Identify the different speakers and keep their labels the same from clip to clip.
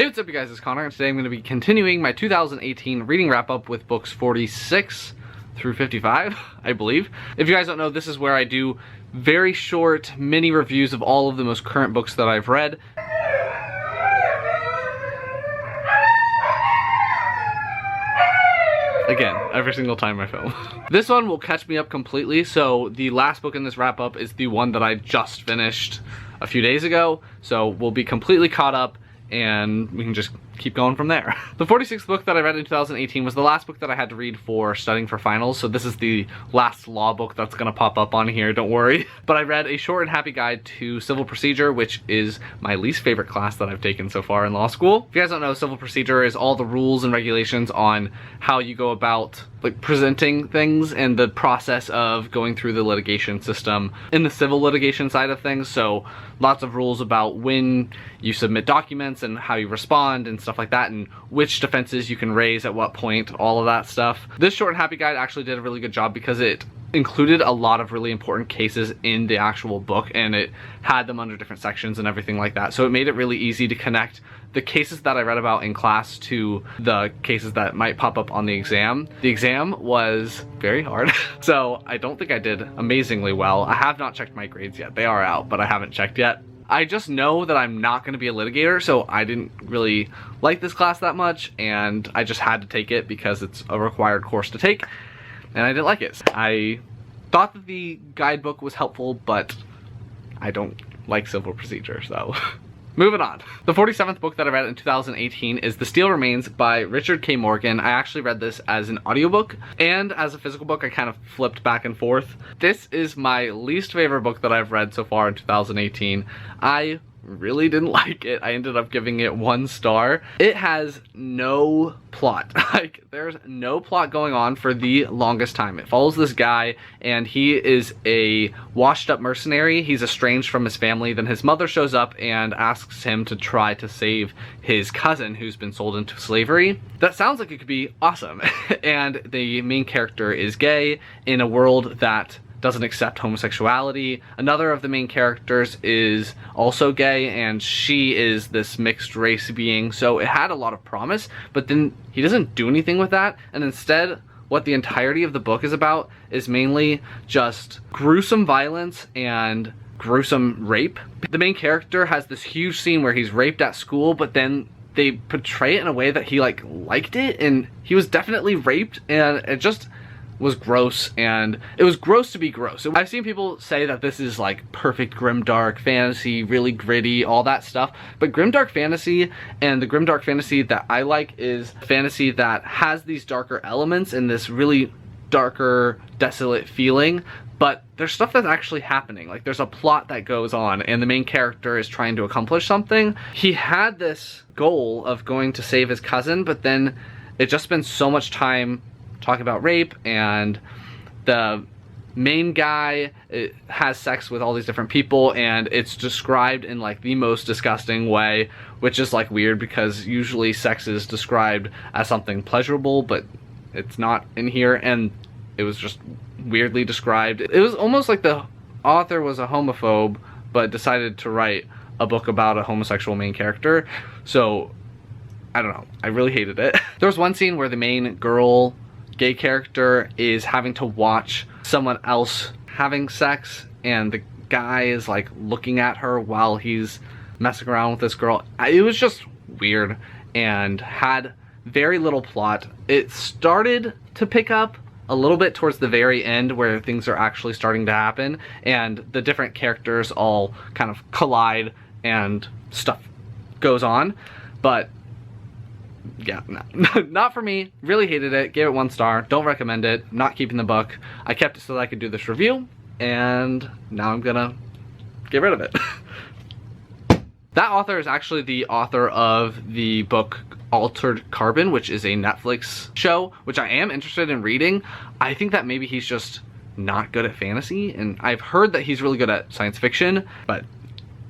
Speaker 1: Hey, what's up you guys, it's Connor, and today I'm going to be continuing my 2018 reading wrap-up with books 46 through 55, I believe. If you guys don't know, this is where I do very short mini reviews of all of the most current books that I've read. Again, every single time I film. This one will catch me up completely, so the last book in this wrap-up is the one that I just finished a few days ago, so we'll be completely caught up and we can just keep going from there. The 46th book that I read in 2018 was the last book that I had to read for studying for finals, so this is the last law book that's gonna pop up on here, don't worry. But I read A Short and Happy Guide to Civil Procedure, which is my least favorite class that I've taken so far in law school. If you guys don't know, civil procedure is all the rules and regulations on how you go about like presenting things and the process of going through the litigation system in the civil litigation side of things. So lots of rules about when you submit documents and how you respond and stuff like that, and which defenses you can raise at what point, all of that stuff. This Short and Happy Guide actually did a really good job because it included a lot of really important cases in the actual book, and it had them under different sections and everything like that. So it made it really easy to connect the cases that I read about in class to the cases that might pop up on the exam. The exam was very hard, so I don't think I did amazingly well. I have not checked my grades yet. They are out, but I haven't checked yet. I just know that I'm not going to be a litigator, so I didn't really like this class that much, and I just had to take it because it's a required course to take, and I didn't like it. I thought that the guidebook was helpful, but I don't like civil procedure, so moving on. The 47th book that I read in 2018 is The Steel Remains by Richard K. Morgan. I actually read this as an audiobook and as a physical book. I kind of flipped back and forth. This is my least favorite book that I've read so far in 2018. I really didn't like it. I ended up giving it 1 star. It has no plot. Like, there's no plot going on for the longest time. It follows this guy, and he is a washed up mercenary. He's estranged from his family. Then his mother shows up and asks him to try to save his cousin who's been sold into slavery. That sounds like it could be awesome. And the main character is gay in a world that doesn't accept homosexuality. Another of the main characters is also gay, and she is this mixed race being, so it had a lot of promise, but then he doesn't do anything with that, and instead what the entirety of the book is about is mainly just gruesome violence and gruesome rape. The main character has this huge scene where he's raped at school, but then they portray it in a way that he liked it, and he was definitely raped, and it just was gross, and it was gross to be gross. I've seen people say that this is like perfect grimdark fantasy, really gritty, all that stuff, but grimdark fantasy, and the grimdark fantasy that I like is fantasy that has these darker elements and this really darker, desolate feeling, but there's stuff that's actually happening. Like, there's a plot that goes on, and the main character is trying to accomplish something. He had this goal of going to save his cousin, but then it just spends so much time talking about rape, and the main guy has sex with all these different people, and it's described in like the most disgusting way, which is like weird because usually sex is described as something pleasurable, but it's not in here, and it was just weirdly described. It was almost like the author was a homophobe but decided to write a book about a homosexual main character, so I don't know, I really hated it. There was one scene where the main girl gay character is having to watch someone else having sex, and the guy is like looking at her while he's messing around with this girl. It was just weird and had very little plot. It started to pick up a little bit towards the very end where things are actually starting to happen, and the different characters all kind of collide and stuff goes on, but yeah, no, not for me. Really hated it. Gave it 1 star. Don't recommend it. Not keeping the book. I kept it so that I could do this review, and now I'm gonna get rid of it. That author is actually the author of the book Altered Carbon, which is a Netflix show, which I am interested in reading. I think that maybe he's just not good at fantasy, and I've heard that he's really good at science fiction, but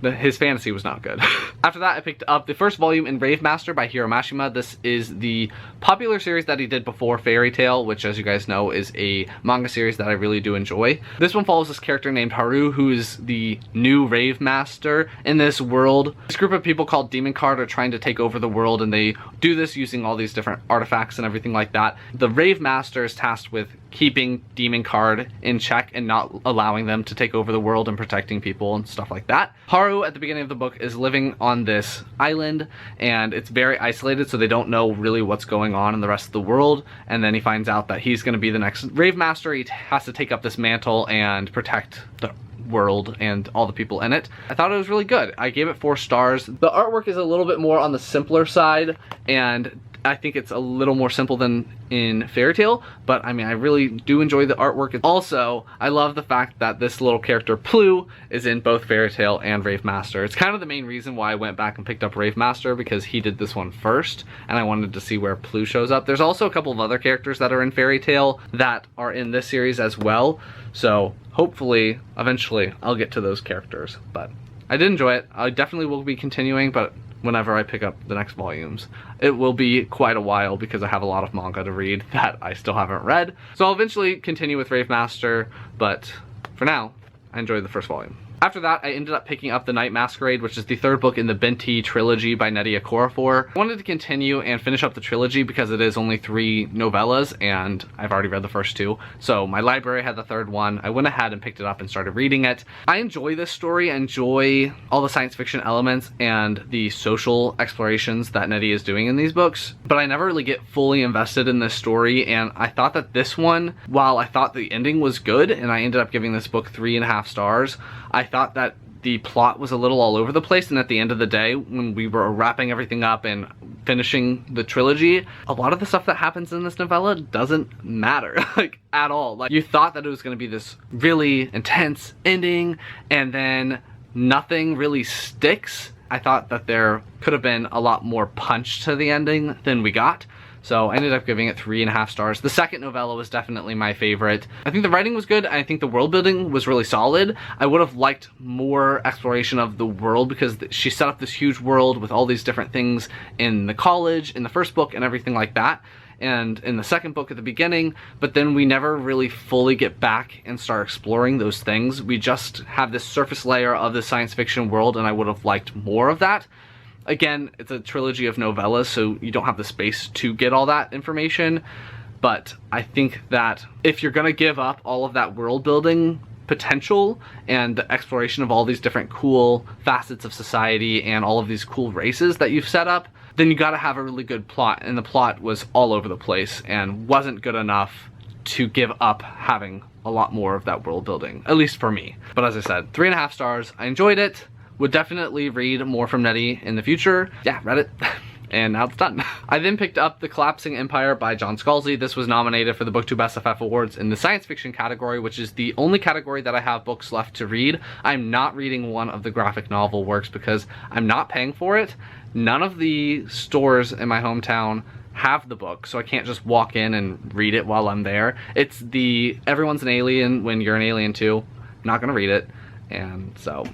Speaker 1: his fantasy was not good. After that, I picked up the first volume in Rave by Hiromashima. This is the popular series that he did before Fairy Tail, which, as you guys know, is a manga series that I really do enjoy. This one follows this character named Haru, who is the new Rave Master in this world. This group of people called Demon Card are trying to take over the world, and they do this using all these different artifacts and everything like that. The Rave Master is tasked with keeping Demon Card in check and not allowing them to take over the world and protecting people and stuff like that. Haru, at the beginning of the book, is living on this island, and it's very isolated, so they don't know really what's going on in the rest of the world. And then he finds out that he's going to be the next Rave Master. He has to take up this mantle and protect the world and all the people in it. I thought it was really good. I gave it 4 stars. The artwork is a little bit more on the simpler side, and I think it's a little more simple than in Fairy Tail, but I mean, I really do enjoy the artwork. Also, I love the fact that this little character, Plu, is in both Fairy Tail and Rave Master. It's kind of the main reason why I went back and picked up Rave Master, because he did this one first, and I wanted to see where Plu shows up. There's also a couple of other characters that are in Fairy Tail that are in this series as well, so hopefully, eventually, I'll get to those characters. But I did enjoy it. I definitely will be continuing, but whenever I pick up the next volumes. It will be quite a while because I have a lot of manga to read that I still haven't read. So I'll eventually continue with Rave Master, but for now, I enjoyed the first volume. After that, I ended up picking up The Night Masquerade, which is the 3rd book in the Benti trilogy by Nnedi Okorafor. I wanted to continue and finish up the trilogy because it is only 3 novellas, and I've already read the first 2. So my library had the 3rd one. I went ahead and picked it up and started reading it. I enjoy this story. I enjoy all the science fiction elements and the social explorations that Nnedi is doing in these books, but I never really get fully invested in this story, and I thought that this one, while I thought the ending was good, and I ended up giving this book 3.5 stars, I thought that the plot was a little all over the place, and at the end of the day, when we were wrapping everything up and finishing the trilogy, a lot of the stuff that happens in this novella doesn't matter, like, at all. Like, you thought that it was going to be this really intense ending, and then nothing really sticks. I thought that there could have been a lot more punch to the ending than we got. So I ended up giving it 3.5 stars. The second novella was definitely my favorite. I think the writing was good. I think the world building was really solid. I would have liked more exploration of the world because she set up this huge world with all these different things in the college, in the first book, and everything like that. And in the second book at the beginning, but then we never really fully get back and start exploring those things. We just have this surface layer of the science fiction world, and I would have liked more of that. Again, it's a trilogy of novellas, so you don't have the space to get all that information, but I think that if you're gonna give up all of that world building potential and the exploration of all these different cool facets of society and all of these cool races that you've set up, then you gotta have a really good plot, and the plot was all over the place and wasn't good enough to give up having a lot more of that world building, at least for me. But as I said, 3.5 stars. I enjoyed it. Would definitely read more from Nnedi in the future. Yeah, read it. And now it's done. I then picked up The Collapsing Empire by John Scalzi. This was nominated for the BookTubeSFF Awards in the science fiction category, which is the only category that I have books left to read. I'm not reading one of the graphic novel works because I'm not paying for it. None of the stores in my hometown have the book, so I can't just walk in and read it while I'm there. It's the everyone's an alien when you're an alien too. I'm not gonna read it, and so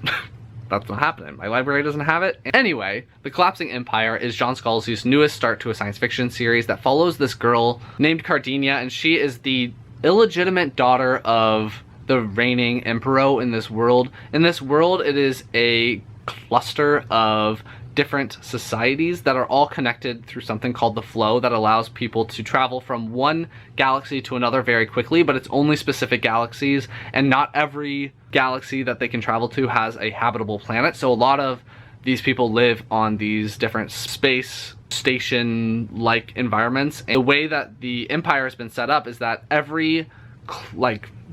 Speaker 1: that's not happening. My library doesn't have it. Anyway, The Collapsing Empire is John Scalzi's newest start to a science fiction series that follows this girl named Cardinia, and she is the illegitimate daughter of the reigning emperor in this world. In this world, it is a cluster of different societies that are all connected through something called the flow that allows people to travel from one galaxy to another very quickly, but it's only specific galaxies, and not every galaxy that they can travel to has a habitable planet. So a lot of these people live on these different space station-like environments. And the way that the empire has been set up is that every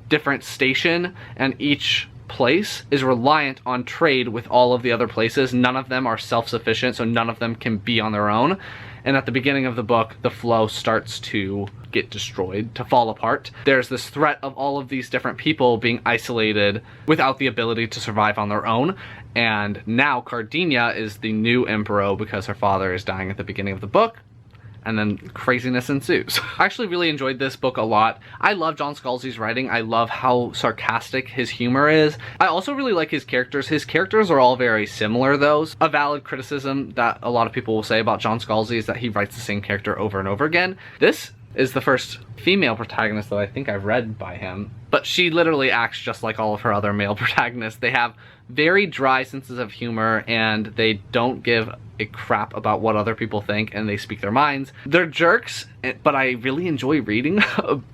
Speaker 1: different station and each place is reliant on trade with all of the other places. None of them are self-sufficient, so none of them can be on their own. And at the beginning of the book, the flow starts to get destroyed, to fall apart. There's this threat of all of these different people being isolated without the ability to survive on their own. And now Cardinia is the new emperor because her father is dying at the beginning of the book. and then craziness ensues. I actually really enjoyed this book a lot. I love John Scalzi's writing. I love how sarcastic his humor is. I also really like his characters. His characters are all very similar though. A valid criticism that a lot of people will say about John Scalzi is that he writes the same character over and over again. This is the first female protagonist that I think I've read by him, but she literally acts just like all of her other male protagonists. They have very dry senses of humor, and they don't give a crap about what other people think, and they speak their minds. They're jerks, but I really enjoy reading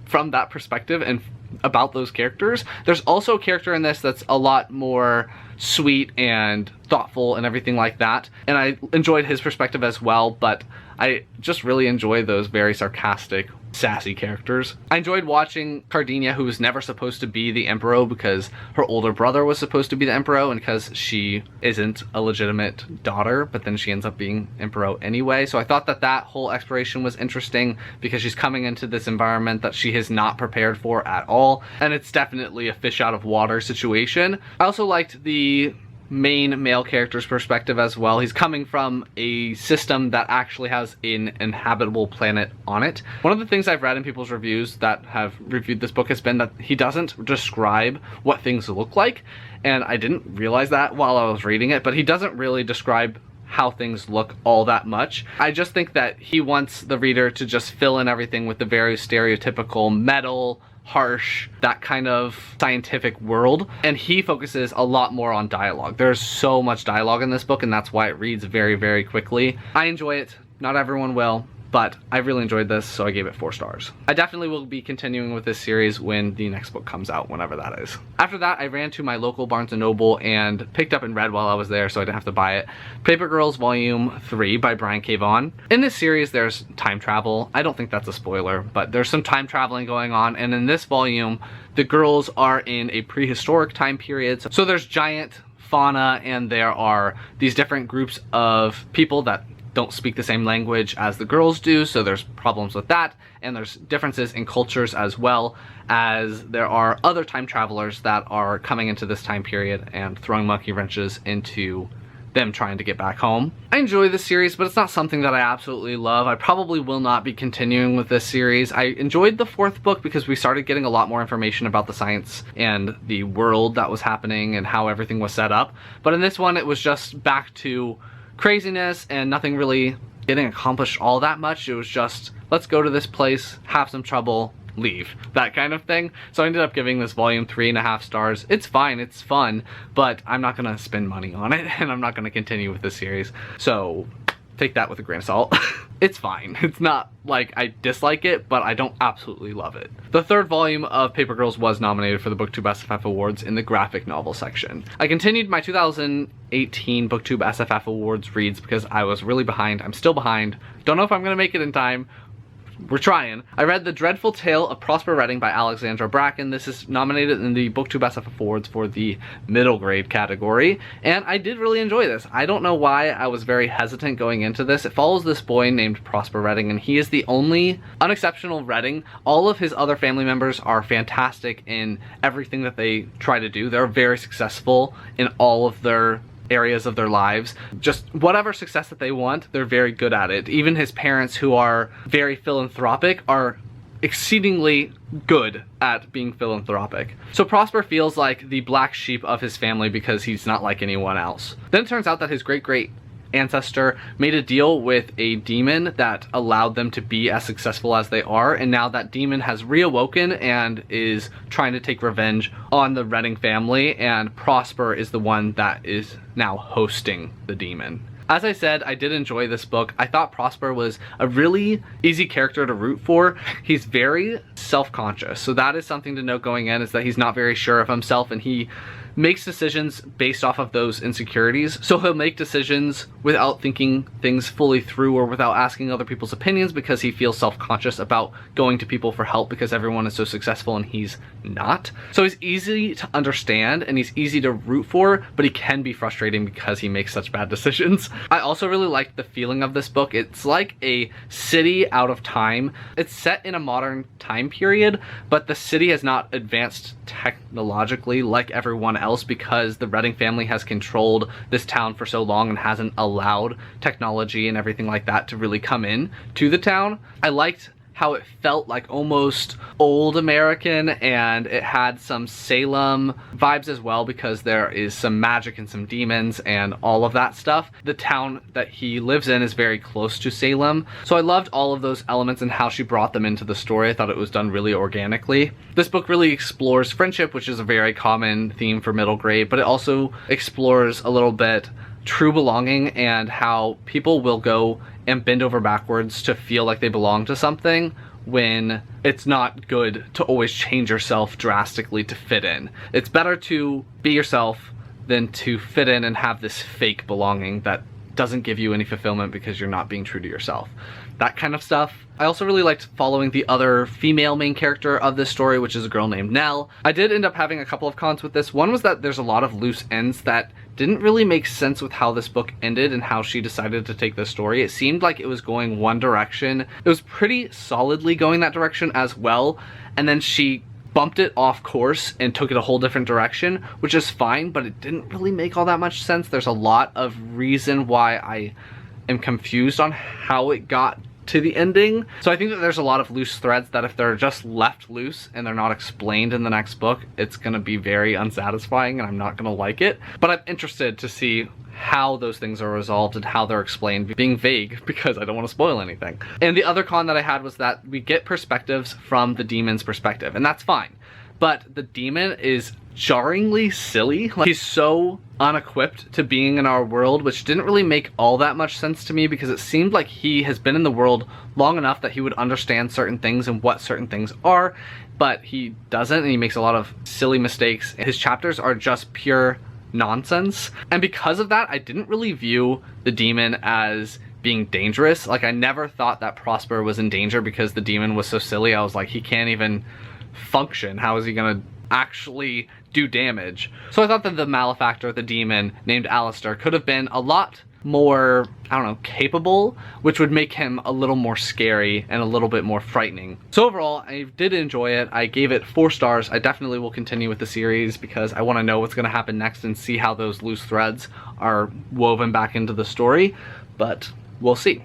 Speaker 1: from that perspective and about those characters. There's also a character in this that's a lot more sweet and thoughtful and everything like that, and I enjoyed his perspective as well, but I just really enjoy those very sarcastic, sassy characters. I enjoyed watching Cardinia, who was never supposed to be the Emperor because her older brother was supposed to be the Emperor, and because she isn't a legitimate daughter, but then she ends up being Emperor anyway. So I thought that that whole exploration was interesting because she's coming into this environment that she has not prepared for at all, and it's definitely a fish out of water situation. I also liked the main male character's perspective as well. He's coming from a system that actually has an inhabitable planet on it. One of the things I've read in people's reviews that have reviewed this book has been that he doesn't describe what things look like, and I didn't realize that while I was reading it, but he doesn't really describe how things look all that much. I just think that he wants the reader to just fill in everything with the very stereotypical metal, harsh, that kind of scientific world, and he focuses a lot more on dialogue. There's so much dialogue in this book, and that's why it reads very, very quickly. I enjoy it. Not everyone will, but I really enjoyed this, so I gave it 4 stars. I definitely will be continuing with this series when the next book comes out, whenever that is. After that, I ran to my local Barnes & Noble and picked up and read while I was there, so I didn't have to buy it, Paper Girls Volume 3 by Brian K. Vaughan. In this series, there's time travel. I don't think that's a spoiler, but there's some time traveling going on, and in this volume, the girls are in a prehistoric time period. So there's giant fauna, and there are these different groups of people that don't speak the same language as the girls do, so there's problems with that, and there's differences in cultures as well, as there are other time travelers that are coming into this time period and throwing monkey wrenches into them trying to get back home. I enjoy this series, but it's not something that I absolutely love. I probably will not be continuing with this series. I enjoyed the 4th book because we started getting a lot more information about the science and the world that was happening and how everything was set up, but in this one it was just back to craziness and nothing really getting accomplished all that much. It was just, let's go to this place, have some trouble, leave, that kind of thing. So I ended up giving this volume 3.5 stars. It's fine, it's fun, but I'm not gonna spend money on it, and I'm not gonna continue with this series. So take that with a grain of salt. It's fine. It's not like I dislike it, but I don't absolutely love it. The 3rd volume of Paper Girls was nominated for the BookTubeSFF Awards in the graphic novel section. I continued my 2018 BookTubeSFF Awards reads because I was really behind. I'm still behind. Don't know if I'm gonna make it in time. We're trying. I read The Dreadful Tale of Prosper Redding by Alexandra Bracken. This is nominated in the BookTubeSFF Awards for the middle grade category, and I did really enjoy this. I don't know why I was very hesitant going into this. It follows this boy named Prosper Redding, and he is the only unexceptional Redding. All of his other family members are fantastic in everything that they try to do. They're very successful in all of their areas of their lives. Just whatever success that they want, they're very good at it. Even his parents, who are very philanthropic, are exceedingly good at being philanthropic. So Prosper feels like the black sheep of his family because he's not like anyone else. Then it turns out that his great-great ancestor made a deal with a demon that allowed them to be as successful as they are, and now that demon has reawoken and is trying to take revenge on the Redding family, and Prosper is the one that is now hosting the demon. As I said, I did enjoy this book. I thought Prosper was a really easy character to root for. He's very self-conscious, so that is something to note going in, is that he's not very sure of himself, and he makes decisions based off of those insecurities. So he'll make decisions without thinking things fully through or without asking other people's opinions because he feels self-conscious about going to people for help because everyone is so successful and he's not. So he's easy to understand and he's easy to root for, but he can be frustrating because he makes such bad decisions. I also really liked the feeling of this book. It's like a city out of time. It's set in a modern time period, but the city has not advanced technologically like everyone else because the Redding family has controlled this town for so long and hasn't allowed technology and everything like that to really come in to the town. I liked how it felt like almost old American, and it had some Salem vibes as well because there is some magic and some demons and all of that stuff. The town that he lives in is very close to Salem, so I loved all of those elements and how she brought them into the story. I thought it was done really organically. This book really explores friendship, which is a very common theme for middle grade, but it also explores a little bit true belonging and how people will go and bend over backwards to feel like they belong to something when it's not good to always change yourself drastically to fit in. It's better to be yourself than to fit in and have this fake belonging that doesn't give you any fulfillment because you're not being true to yourself. That kind of stuff. I also really liked following the other female main character of this story, which is a girl named Nell. I did end up having a couple of cons with this. One was that there's a lot of loose ends that didn't really make sense with how this book ended and how she decided to take this story. It seemed like it was going one direction. It was pretty solidly going that direction as well, and then she bumped it off course and took it a whole different direction, which is fine, but it didn't really make all that much sense. There's a lot of reason why I am confused on how it got to the ending. So I think that there's a lot of loose threads that if they're just left loose and they're not explained in the next book, it's gonna be very unsatisfying and I'm not gonna like it. But I'm interested to see how those things are resolved and how they're explained, being vague because I don't want to spoil anything. And the other con that I had was that we get perspectives from the demon's perspective, and that's fine. But the demon is jarringly silly. Like, he's so unequipped to being in our world, which didn't really make all that much sense to me because it seemed like he has been in the world long enough that he would understand certain things and what certain things are, but he doesn't, and he makes a lot of silly mistakes. His chapters are just pure nonsense, and because of that, I didn't really view the demon as being dangerous. Like, I never thought that Prosper was in danger because the demon was so silly. I was like, he can't even function. How is he gonna actually do damage? So I thought that the malefactor, the demon named Alistair, could have been a lot more, I don't know, capable, which would make him a little more scary and a little bit more frightening. So overall, I did enjoy it. I gave it 4 stars. I definitely will continue with the series because I want to know what's going to happen next and see how those loose threads are woven back into the story, but we'll see.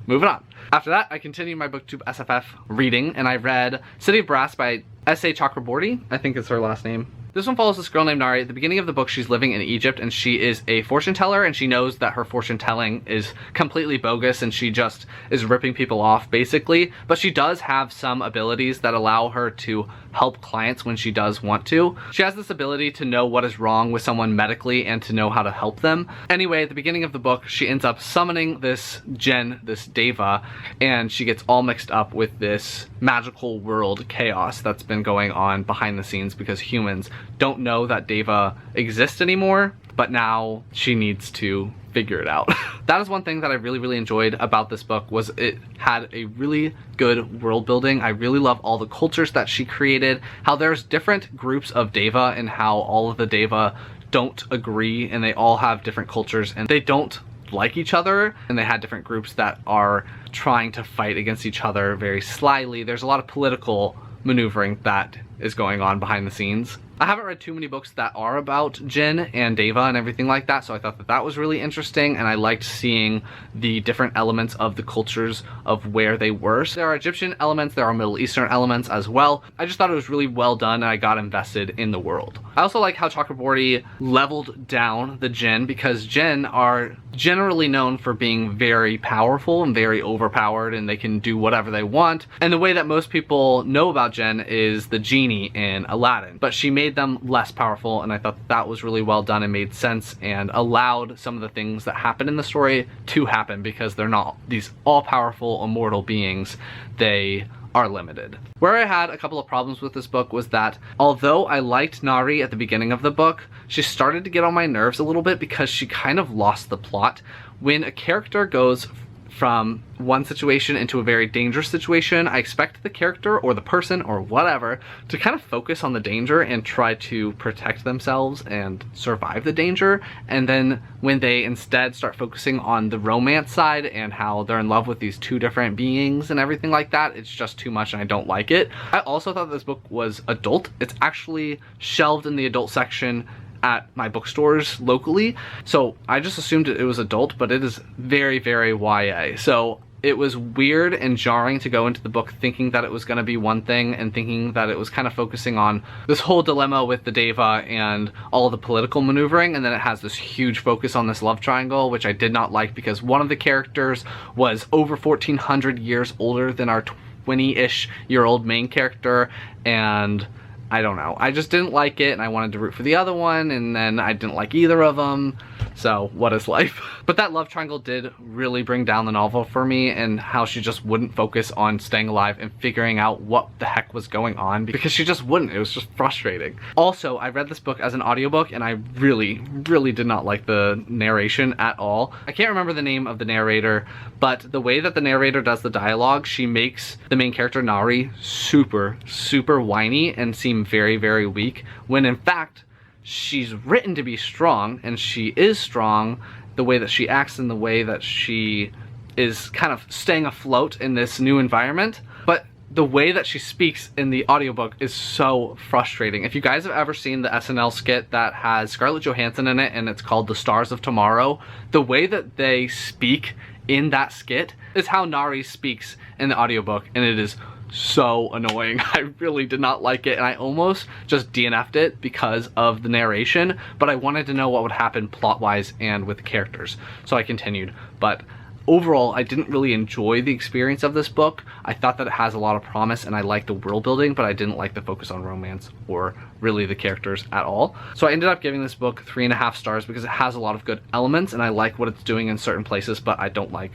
Speaker 1: Moving on. After that, I continued my BookTubeSFF reading, and I read City of Brass by S.A. Chakraborty. I think it's her last name. This one follows this girl named Nari. At the beginning of the book, she's living in Egypt, and she is a fortune teller, and she knows that her fortune telling is completely bogus, and she just is ripping people off, basically. But she does have some abilities that allow her to help clients when she does want to. She has this ability to know what is wrong with someone medically and to know how to help them. Anyway, at the beginning of the book, she ends up summoning this Jinn, this Deva, and she gets all mixed up with this magical world chaos that's been going on behind the scenes because humans don't know that Deva exists anymore, but now she needs to figure it out. That is one thing that I really enjoyed about this book, was it had a really good world building. I really love all the cultures that she created, how there's different groups of Deva and how all of the Deva don't agree and they all have different cultures and they don't like each other, and they had different groups that are trying to fight against each other very slyly. There's a lot of political maneuvering that is going on behind the scenes. I haven't read too many books that are about Jinn and Deva and everything like that, so I thought that that was really interesting, and I liked seeing the different elements of the cultures of where they were. So there are Egyptian elements, there are Middle Eastern elements as well. I just thought it was really well done, and I got invested in the world. I also like how Chakraborty leveled down the Jinn, because Jinn are generally known for being very powerful and very overpowered, and they can do whatever they want. And the way that most people know about Jinn is the genie in Aladdin, but she made them less powerful, and I thought that was really well done and made sense and allowed some of the things that happen in the story to happen because they're not these all-powerful immortal beings. They are limited. Where I had a couple of problems with this book was that although I liked Nari at the beginning of the book, she started to get on my nerves a little bit because she kind of lost the plot. When a character goes from one situation into a very dangerous situation, I expect the character or the person or whatever to kind of focus on the danger and try to protect themselves and survive the danger. And then when they instead start focusing on the romance side and how they're in love with these two different beings and everything like that, it's just too much and I don't like it. I also thought this book was adult. It's actually shelved in the adult section at my bookstores locally, so I just assumed it was adult, but it is very, very YA. So it was weird and jarring to go into the book thinking that it was going to be one thing and thinking that it was kind of focusing on this whole dilemma with the Deva and all the political maneuvering, and then it has this huge focus on this love triangle, which I did not like because one of the characters was over 1,400 years older than our 20-ish year old main character, and I don't know. I just didn't like it and I wanted to root for the other one, and then I didn't like either of them. So what is life? But that love triangle did really bring down the novel for me, and how she just wouldn't focus on staying alive and figuring out what the heck was going on, because she just wouldn't. It was just frustrating. Also, I read this book as an audiobook and I really, really did not like the narration at all. I can't remember the name of the narrator, but the way that the narrator does the dialogue, she makes the main character Nari super, super whiny and seem very, very weak, when in fact she's written to be strong, and she is strong. The way that she acts and the way that she is kind of staying afloat in this new environment, but the way that she speaks in the audiobook is so frustrating. If you guys have ever seen the SNL skit that has Scarlett Johansson in it and it's called The Stars of Tomorrow, the way that they speak in that skit is how Nari speaks in the audiobook, and it is so annoying. I really did not like it, and I almost just DNF'd it because of the narration, but I wanted to know what would happen plot-wise and with the characters, so I continued. But overall, I didn't really enjoy the experience of this book. I thought that it has a lot of promise and I liked the world building, but I didn't like the focus on romance or really the characters at all. So I ended up giving this book 3.5 stars because it has a lot of good elements and I like what it's doing in certain places, but I don't like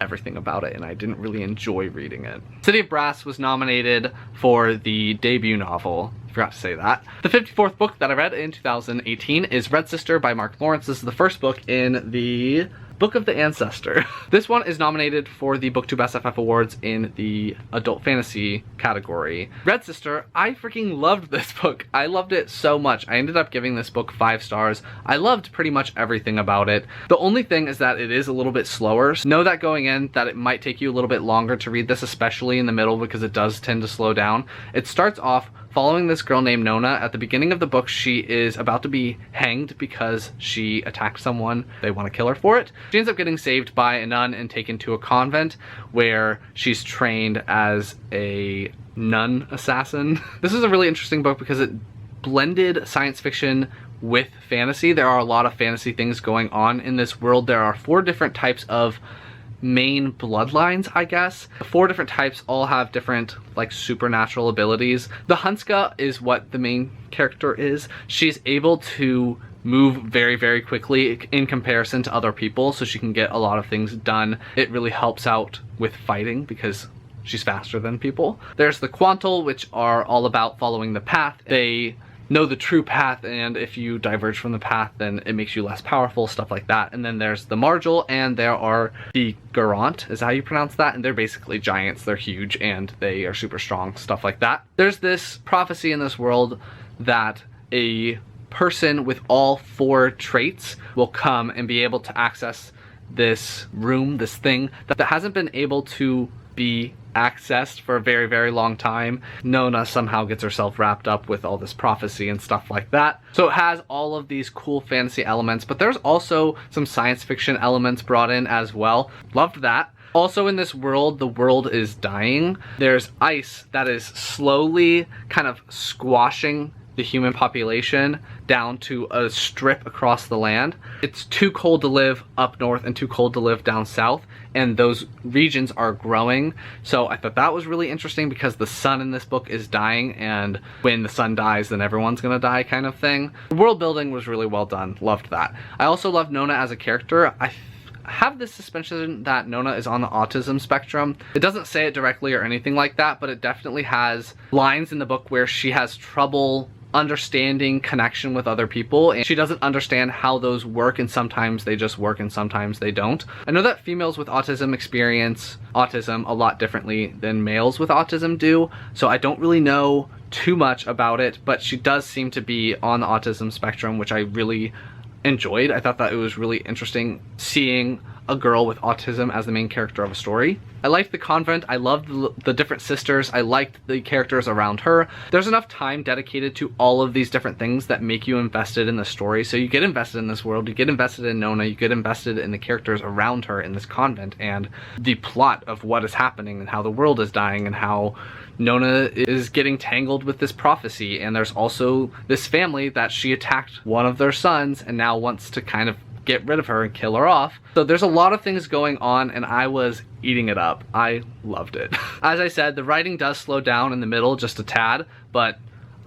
Speaker 1: everything about it and I didn't really enjoy reading it. City of Brass was nominated for the debut novel. Forgot to say that. The 54th book that I read in 2018 is Red Sister by Mark Lawrence. This is the first book in the Book of the Ancestor. This one is nominated for the BookTubeSFF Awards in the adult fantasy category. Red Sister, I freaking loved this book. I loved it so much. I ended up giving this book 5 stars. I loved pretty much everything about it. The only thing is that it is a little bit slower. So know that going in that it might take you a little bit longer to read this, especially in the middle, because it does tend to slow down. It starts off following this girl named Nona. At the beginning of the book, she is about to be hanged because she attacked someone. They want to kill her for it. She ends up getting saved by a nun and taken to a convent where she's trained as a nun assassin. This is a really interesting book because it blended science fiction with fantasy. There are a lot of fantasy things going on in this world. There are 4 different types of main bloodlines, I guess. 4 different types all have different like supernatural abilities. The Hunska is what the main character is. She's able to move very, very quickly in comparison to other people, so she can get a lot of things done. It really helps out with fighting because she's faster than people. There's the Quantal, which are all about following the path. They know the true path, and if you diverge from the path then it makes you less powerful, stuff like that. And then there's the Margil, and there are the Garant, is how you pronounce that, and they're basically giants. They're huge and they are super strong, stuff like that. There's this prophecy in this world that a person with all 4 traits will come and be able to access this room, this thing that hasn't been able to be accessed for a very, very long time. Nona somehow gets herself wrapped up with all this prophecy and stuff like that. So it has all of these cool fantasy elements, but there's also some science fiction elements brought in as well. Loved that. Also in this world, the world is dying. There's ice that is slowly kind of squashing the human population down to a strip across the land. It's too cold to live up north and too cold to live down south, and those regions are growing. So I thought that was really interesting because the sun in this book is dying, and when the sun dies then everyone's gonna die kind of thing. The world building was really well done. Loved that. I also love Nona as a character. I have this suspicion that Nona is on the autism spectrum. It doesn't say it directly or anything like that, but it definitely has lines in the book where she has trouble understanding connection with other people, and she doesn't understand how those work, and sometimes they just work and sometimes they don't. I know that females with autism experience autism a lot differently than males with autism do, so I don't really know too much about it, but she does seem to be on the autism spectrum, which I really enjoyed. I thought that it was really interesting seeing a girl with autism as the main character of a story. I liked the convent. I loved the different sisters. I liked the characters around her. There's enough time dedicated to all of these different things that make you invested in the story. So you get invested in this world, you get invested in Nona, you get invested in the characters around her in this convent and the plot of what is happening and how the world is dying and how Nona is getting tangled with this prophecy. And there's also this family that she attacked one of their sons and now wants to kind of get rid of her and kill her off. So there's a lot of things going on, and I was eating it up. I loved it. As I said, the writing does slow down in the middle just a tad, but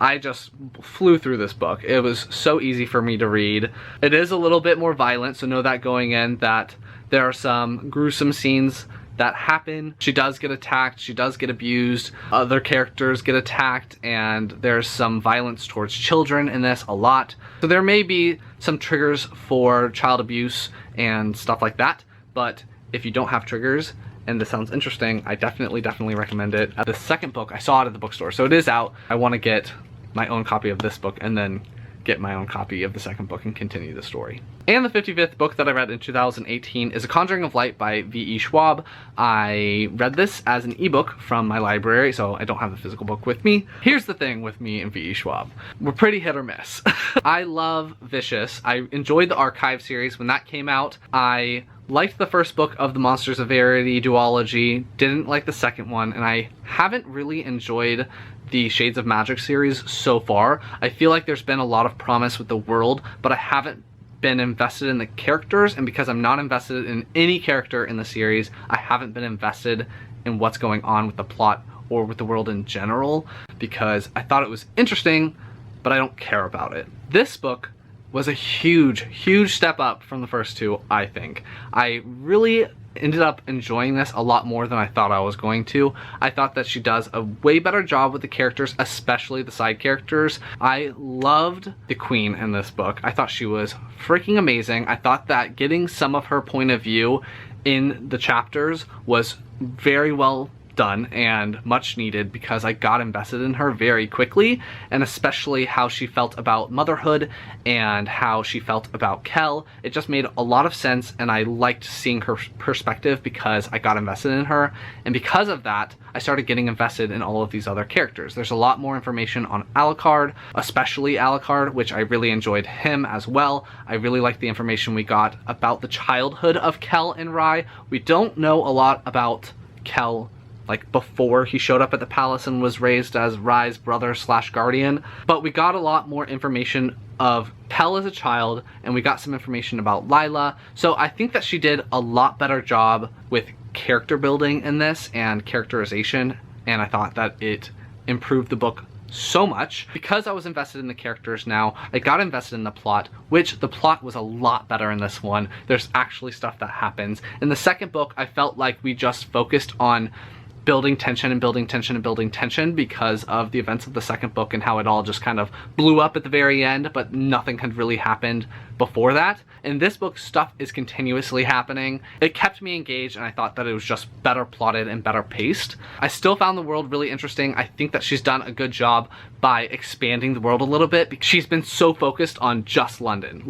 Speaker 1: I just flew through this book. It was so easy for me to read. It is a little bit more violent, so know that going in, that there are some gruesome scenes that happen. She does get attacked, she does get abused, other characters get attacked, and there's some violence towards children in this, a lot. So there may be some triggers for child abuse and stuff like that, but if you don't have triggers and this sounds interesting, I definitely recommend it. The second book, I saw it at the bookstore, so it is out. I want to get my own copy of this book and then get my own copy of the second book and continue the story. And the 55th book that I read in 2018 is A Conjuring of Light by V.E. Schwab. I read this as an ebook from my library, so I don't have the physical book with me. Here's the thing with me and V.E. Schwab. We're pretty hit or miss. I love Vicious. I enjoyed the Archive series when that came out. I liked the first book of the Monsters of Verity duology, didn't like the second one, and I haven't really enjoyed the Shades of Magic series so far. I feel like there's been a lot of promise with the world, but I haven't been invested in the characters, and because I'm not invested in any character in the series, I haven't been invested in what's going on with the plot or with the world in general, because I thought it was interesting, but I don't care about it. This book was a huge step up from the first two, I think. I really ended up enjoying this a lot more than I thought I was going to. I thought that she does a way better job with the characters, especially the side characters. I loved the Queen in this book. I thought she was freaking amazing. I thought that getting some of her point of view in the chapters was very well done and much needed, because I got invested in her very quickly, and especially how she felt about motherhood and how she felt about Kel. It just made a lot of sense, and I liked seeing her perspective because I got invested in her, and because of that I started getting invested in all of these other characters. There's a lot more information on Alucard, especially Alucard, which I really enjoyed him as well. I really liked the information we got about the childhood of Kel and Rai. We don't know a lot about Kel like before he showed up at the palace and was raised as Rai's brother / guardian, but we got a lot more information of Kel as a child, and we got some information about Lila. So I think that she did a lot better job with character building in this and characterization, and I thought that it improved the book so much. Because I was invested in the characters now, I got invested in the plot, which the plot was a lot better in this one. There's actually stuff that happens. In the second book, I felt like we just focused on building tension and building tension and building tension because of the events of the second book and how it all just kind of blew up at the very end, but nothing had really happened before that. In this book, stuff is continuously happening. It kept me engaged, and I thought that it was just better plotted and better paced. I still found the world really interesting. I think that she's done a good job by expanding the world a little bit, because she's been so focused on just London.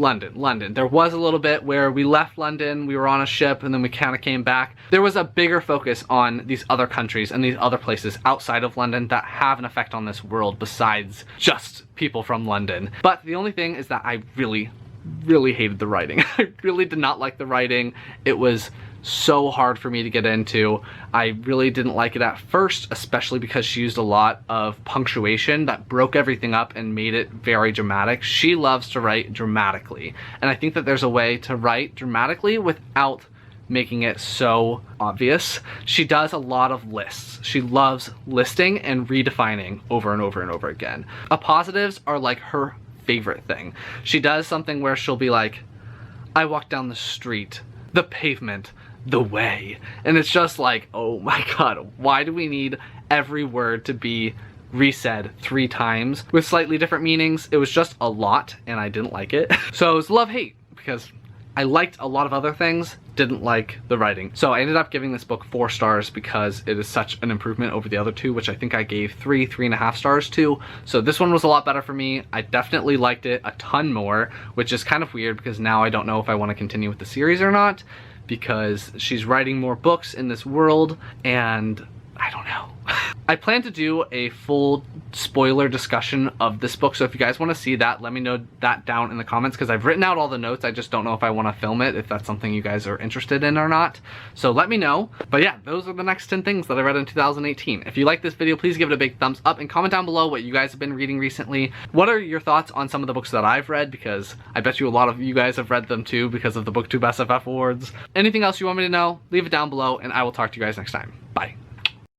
Speaker 1: There was a little bit where we left London, we were on a ship, and then we kind of came back. There was a bigger focus on these other countries and these other places outside of London that have an effect on this world besides just people from London. But the only thing is that I really hated the writing. I really did not like the writing. It was so hard for me to get into. I really didn't like it at first, especially because she used a lot of punctuation that broke everything up and made it very dramatic. She loves to write dramatically, and I think that there's a way to write dramatically without making it so obvious. She does a lot of lists. She loves listing and redefining over and over and over again. Appositives are like her favorite thing. She does something where she'll be like, I walked down the street, the pavement, the way, and it's just like, oh my god, why do we need every word to be resaid 3 times with slightly different meanings. It was just a lot and I didn't like it. So it was love-hate because I liked a lot of other things, didn't like the writing. So I ended up giving this book 4 stars because it is such an improvement over the other 2, which I think I gave 3.5 stars to. So this one was a lot better for me. I definitely liked it a ton more, which is kind of weird because now I don't know if I want to continue with the series or not, because she's writing more books in this world and I don't know. I plan to do a full spoiler discussion of this book, so if you guys want to see that, let me know that down in the comments, because I've written out all the notes. I just don't know if I want to film it, if that's something you guys are interested in or not. So let me know. But yeah, those are the next 10 things that I read in 2018. If you like this video, please give it a big thumbs up and comment down below what you guys have been reading recently. What are your thoughts on some of the books that I've read, because I bet you a lot of you guys have read them too because of the BookTubeSFF Awards. Anything else you want me to know, leave it down below, and I will talk to you guys next time. Bye.